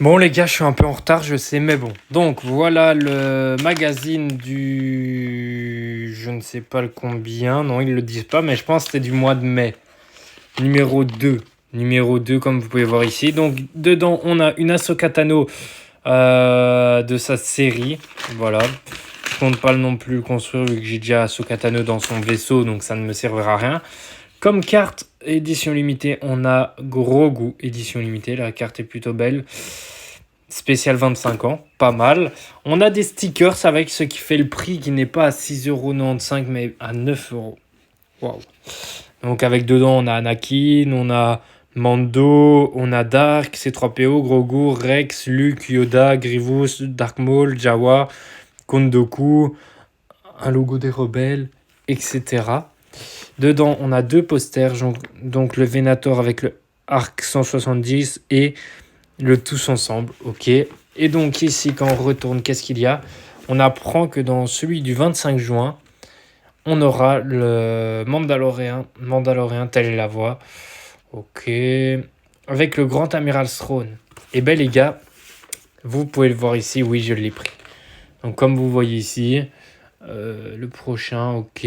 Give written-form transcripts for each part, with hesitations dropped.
Bon les gars, je suis un peu en retard, je sais, mais bon. Donc voilà le magazine du... Je ne sais pas le combien, non ils le disent pas, mais je pense que c'était du mois de mai. Numéro 2. Numéro 2 comme vous pouvez voir ici. Donc dedans on a une Ahsoka Tano de sa série. Voilà. Je compte pas non plus le construire vu que j'ai déjà Ahsoka Tano dans son vaisseau, donc ça ne me servira à rien. Comme carte édition limitée, on a Grogu édition limitée. La carte est plutôt belle. Spécial 25 ans, pas mal. On a des stickers avec ce qui fait le prix qui n'est pas à 6,95€ mais à 9€. Waouh. Donc avec dedans on a Anakin, on a Mando, on a Dark, C3PO, Grogu, Rex, Luke, Yoda, Grievous, Dark Maul, Jawa, Count Dooku, un logo des rebelles, etc. Dedans on a deux posters, donc le Venator avec le Arc 170 et le tous ensemble, ok. Et donc ici, quand on retourne, qu'est-ce qu'il y a? On apprend que dans celui du 25 juin, on aura le Mandalorian, telle est la voix, ok. Avec le grand amiral Throne. Et ben les gars, vous pouvez le voir ici, oui, je l'ai pris. Donc comme vous voyez ici, le prochain, ok.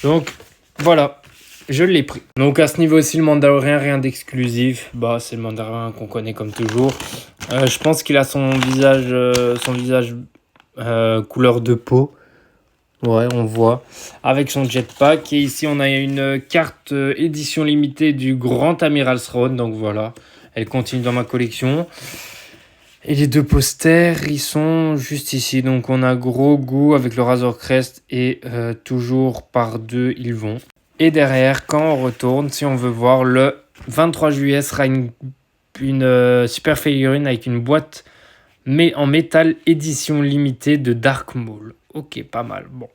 Donc voilà. Je l'ai pris. Donc à ce niveau aussi, le Mandalorian, rien d'exclusif. Bah, c'est le Mandalorian qu'on connaît comme toujours. Je pense qu'il a son visage couleur de peau. Ouais, on voit. Avec son jetpack. Et ici, on a une carte édition limitée du Grand Amiral Throne. Donc voilà, elle continue dans ma collection. Et les deux posters, ils sont juste ici. Donc on a Grogu avec le Razor Crest et toujours par deux, ils vont. Et derrière, quand on retourne, si on veut voir, le 23 juillet sera une super figurine avec une boîte mais en métal édition limitée de Dark Maul. Ok, pas mal. Bon.